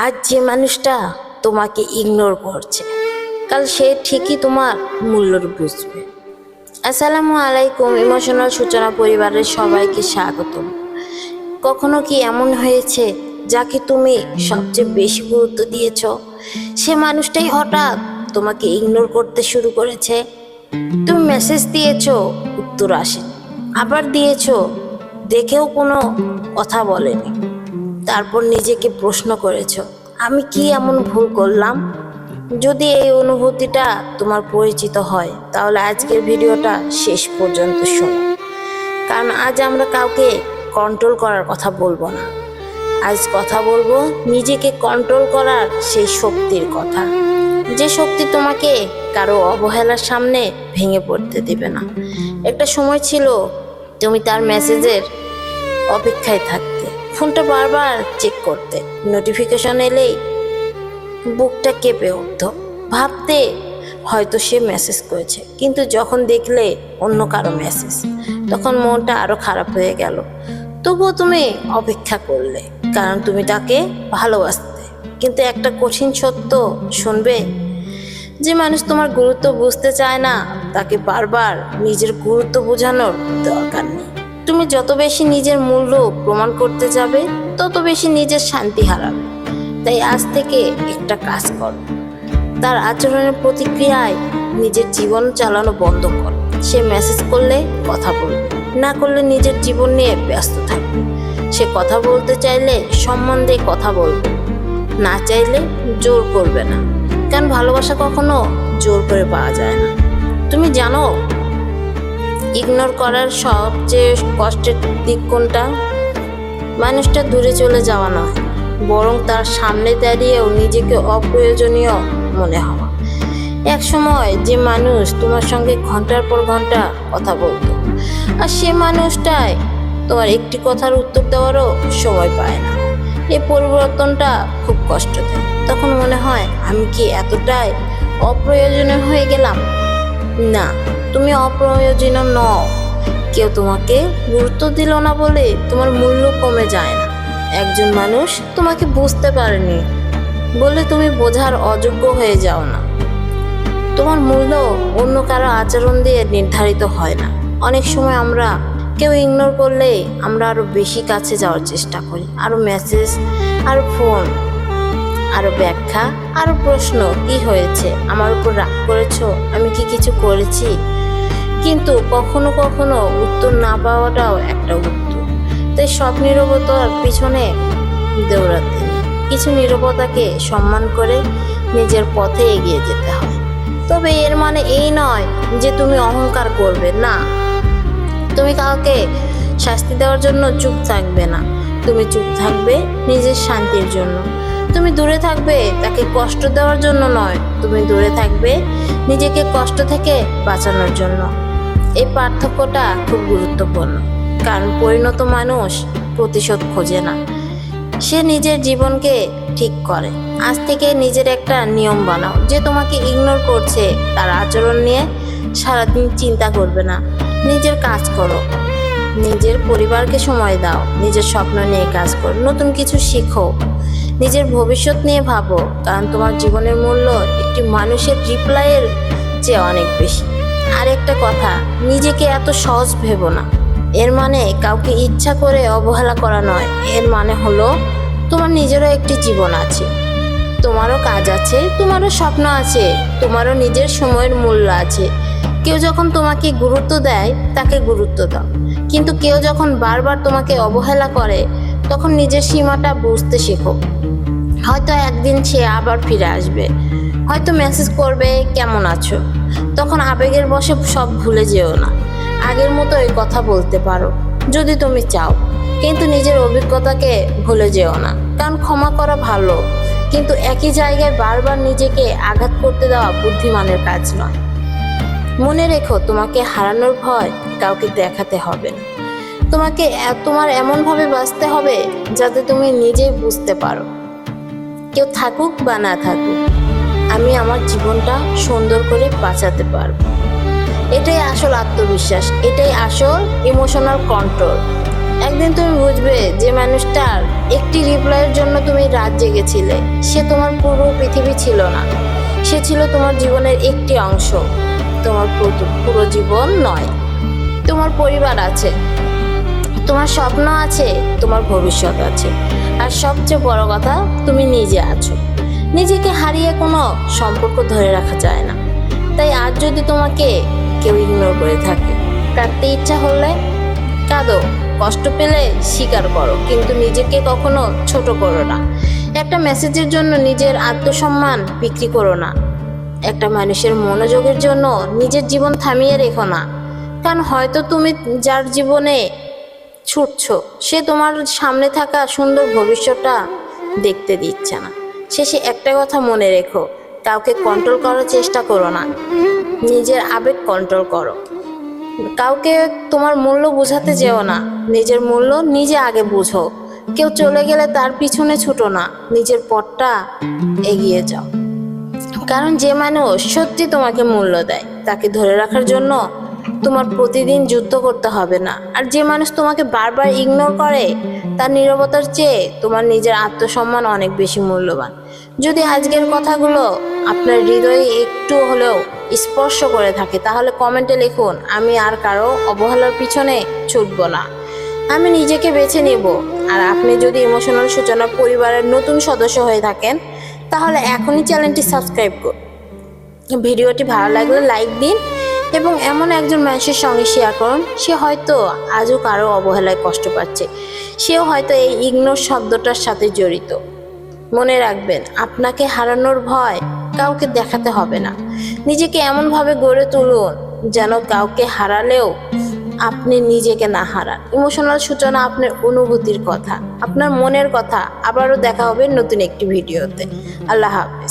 আজ যে মানুষটা তোমাকে ইগনোর করছে, কাল সে ঠিকই তোমার মূল্য বুঝবে। আসসালামু আলাইকুম। ইমোশনাল সূচনা পরিবারের সবাইকে স্বাগতম। কখনো কি এমন হয়েছে যাকে তুমি সবচেয়ে বেশি গুরুত্ব দিয়েছ, সে মানুষটাই হঠাৎ তোমাকে ইগনোর করতে শুরু করেছে? তুমি মেসেজ দিয়েছো, উত্তর আসেনি, আবার দিয়েছো, দেখেও কোনো কথা বলেনি। তারপর নিজেকে প্রশ্ন করেছো, আমি কি এমন ভুল করলাম? যদি এই অনুভূতিটা তোমার পরিচিত হয়, তাহলে আজকের ভিডিওটা শেষ পর্যন্ত শোনো। কারণ আজ আমরা কাউকে কন্ট্রোল করার কথা বলবো না, আজ কথা বলবো নিজেকে কন্ট্রোল করার সেই শক্তির কথা, যে শক্তি তোমাকে কারো অবহেলার সামনে ভেঙে পড়তে দেবে না। একটা সময় ছিল তুমি তার মেসেজের অপেক্ষায় থাকতে, ফোনটা বারবার চেক করতে, নোটিফিকেশন এলেই বুকটা কেঁপে উঠত, ভাবতে হয়তো সে মেসেজ করেছে। কিন্তু যখন দেখলে অন্য কারো মেসেজ, তখন মনটা আরো খারাপ হয়ে গেল। তবুও তুমি অপেক্ষা করলে, কারণ তুমি তাকে ভালোবাসতে। কিন্তু একটা কঠিন সত্য শুনবে, যে মানুষ তোমার গুরুত্ব বুঝতে চায় না, তাকে বারবার নিজের গুরুত্ব বোঝানোর দরকার নেই। তুমি যত বেশি নিজের মূল্য প্রমাণ করতে যাবে, তত বেশি নিজের শান্তি হারাবে। তাই আজ থেকে একটা কাজ করো, তার আচরণের প্রতিক্রিয়ায় নিজের জীবন চালানো বন্ধ করো। সে মেসেজ করলে কথা বলবে, না করলে নিজের জীবন নিয়ে ব্যস্ত থাকবে। সে কথা বলতে চাইলে সম্মান দিয়ে কথা বলবে, না চাইলে জোর করবে না। কারণ ভালোবাসা কখনো জোর করে পাওয়া যায় না। তুমি জানো ইগনোর করার সবচেয়ে কষ্টের দিক কোনটা? মানুষটা দূরে চলে যাওয়া নয়, বরং তার সামনে দাঁড়িয়েও নিজেকে অপ্রয়োজনীয় মনে হওয়া। এক সময় যে মানুষ তোমার সঙ্গে ঘন্টার পর ঘন্টা কথা বলতো, আর সে মানুষটাই তোমার একটি কথার উত্তর দেওয়ারও সময় পায় না। এই পরিবর্তনটা খুব কষ্ট দেয়। তখন মনে হয়, আমি কি এতটাই অপ্রয়োজনীয় হয়ে গেলাম? না, তুমি অপ্রয়োজনীয় নও। কেউ তোমাকে গুরুত্ব দিল না বলে তোমার মূল্য কমে যায় না। একজন মানুষ তোমাকে বুঝতে পারেনি বলে তুমি বোঝার অযোগ্য হয়ে যাও না। তোমার মূল্য অন্য কারো আচরণ দিয়ে নির্ধারিত হয় না। অনেক সময় আমরা কেউ ইগনোর করলেই আমরা আরো বেশি কাছে যাওয়ার চেষ্টা করি, আরো মেসেজ, আরো ফোন, আরো ব্যাখ্যা, আরো প্রশ্ন। কি হয়েছে? আমার উপর রাগ করেছো? আমি কি কিছু করেছি? কিন্তু কখনো কখনো উত্তর না পাওয়াটাও একটা উত্তর। তাই সব নীরবতার পিছনে দৌড়াতে নেই। কিছু নীরবতাকে সম্মান করে নিজের পথে এগিয়ে যেতে হয়। তবে এর মানে এই নয় যে তুমি অহংকার করবে না। তুমি কাউকে শাস্তি দেওয়ার জন্য চুপ থাকবে না। তুমি চুপ থাকবে নিজের শান্তির জন্য। তুমি দূরে থাকবে তাকে কষ্ট দেওয়ার জন্য নয়, তুমি দূরে থাকবে নিজেকে কষ্ট থেকে বাঁচানোর জন্য। এই পার্থক্যটা খুব গুরুত্বপূর্ণ, কারণ পরিণত মানুষ প্রতিশোধ খোঁজে না, সে নিজের জীবনকে ঠিক করে। আজ থেকে নিজের একটা নিয়ম বানাও, যে তোমাকে ইগনোর করছে তার আচরণ নিয়ে সারাদিন চিন্তা করবে না। নিজের কাজ করো, নিজের পরিবারকে সময় দাও, নিজের স্বপ্ন নিয়ে কাজ করো, নতুন কিছু শিখো, নিজের ভবিষ্যৎ নিয়ে ভাবো। কারণ তোমার জীবনের মূল্য একটি মানুষের রিপ্লাইয়ের চেয়ে অনেক বেশি। আর একটা কথা, নিজেকে এত সহজ ভেবো না। এর মানে কাউকে ইচ্ছা করে অবহেলা করা নয়। এর মানে হলো তোমার নিজেরও একটি জীবন আছে, তোমারও কাজ আছে, তোমারও স্বপ্ন আছে, তোমারও নিজের সময়ের মূল্য আছে। কেউ যখন তোমাকে গুরুত্ব দেয়, তাকে গুরুত্ব দাও। কিন্তু কেউ যখন বারবার তোমাকে অবহেলা করে, তখন নিজের সীমাটা বুঝতে শেখো। হয়তো একদিন সে আবার ফিরে আসবে, হয়তো মেসেজ করবে কেমন আছো। তখন আবেগের বশে সব ভুলে যেও না। আগের মতোই কথা বলতে পারো যদি তুমি চাও, কিন্তু নিজের অভিজ্ঞতাকে ভুলে যেও না। কারণ ক্ষমা করা ভালো, কিন্তু একই জায়গায় বারবার নিজেকে আঘাত করতে দেওয়া বুদ্ধিমানের কাজ নয়। মনে রেখো, তোমাকে হারানোর ভয় কাউকে দেখাতে হবে না। তোমার এমনভাবে বাঁচতে হবে যাতে তুমি নিজেই বুঝতে পারো, কেউ থাকুক বা না থাকুক, আমি আমার জীবনটা সুন্দর করে বাঁচাতে পারবো। এটাই আসল আত্মবিশ্বাস, এটাই আসল ইমোশনাল কন্ট্রোল। একদিন তুমি বুঝবে যে মানুষটার একটি রিপ্লাইয়ের জন্য তুমি রাত জেগেছিলে, সে তোমার পুরো পৃথিবী ছিল না। সে ছিল তোমার জীবনের একটি অংশ, তোমার পুরো জীবন নয়। তোমার পরিবার আছে, তোমার স্বপ্ন আছে, তোমার ভবিষ্যৎ আছে, আর সবচেয়ে বড় কথা তুমি নিজে আছো। নিজেকে হারিয়ে কোনো সম্পর্ক ধরে রাখা যায় না। তাই আজ যদি তোমাকে কেউ ইগনোর করে থাকে, কাঁদতে ইচ্ছা হলে কাঁদো, কষ্ট পেলে স্বীকার করো, কিন্তু নিজেকে কখনো ছোট করো না। একটা মেসেজের জন্য নিজের আত্মসম্মান বিক্রি করো না। একটা মানুষের মনোযোগের জন্য নিজের জীবন থামিয়ে রেখো না। কারণ হয়তো তুমি যার জীবনে ছুটছো, সে তোমার সামনে থাকা সুন্দর ভবিষ্যৎটা দেখতে দিচ্ছে না। শেষে একটা কথা মনে রেখো, কাউকে কন্ট্রোল করার চেষ্টা করো না, নিজের আবেগ কন্ট্রোল করো। কাউকে তোমার মূল্য বোঝাতে যেও না, নিজের মূল্য নিজে আগে বুঝো। কেউ চলে গেলে তার পিছনে ছুটো না, নিজের পথটা এগিয়ে যাও। কারণ যে মানুষ সত্যি তোমাকে মূল্য দেয়, তাকে ধরে রাখার জন্য তোমার প্রতিদিন যুদ্ধ করতে হবে না। আর যে মানুষ তোমাকে বারবার ইগনোর করে, তার নীরবতার চেয়ে তোমার নিজের আত্মসম্মান অনেক বেশি মূল্যবান। যদি আজকের কথাগুলো আপনার হৃদয়ে একটু হলেও স্পর্শ করে থাকে, তাহলে কমেন্টে লিখুন, আমি আর কারো অবহেলার পিছনে ছুটবো না, আমি নিজেকে বেছে নেব। আর আপনি যদি ইমোশনাল সূচনা পরিবারের নতুন সদস্য হয়ে থাকেন, তাহলে এখনই চ্যানেলটি সাবস্ক্রাইব করুন। ভিডিওটি ভালো লাগলে লাইক দিন এবং এমন একজন মানুষের সঙ্গে শেয়ার করুন, সে হয়তো আজও কারো অবহেলায় কষ্ট পাচ্ছে, সেও হয়তো এই ইগনোর শব্দটার সাথে জড়িত। মনে রাখবেন, আপনাকে হারানোর ভয় কাউকে দেখাতে হবে না। নিজেকে এমনভাবে গড়ে তুলুন যেন কাউকে হারালেও আপনি নিজেকে না হারান। ইমোশনাল সূচনা আপনার অনুভূতির কথা, আপনার মনের কথা। আবারও দেখা হবে নতুন একটি ভিডিওতে। আল্লাহ হাফেজ।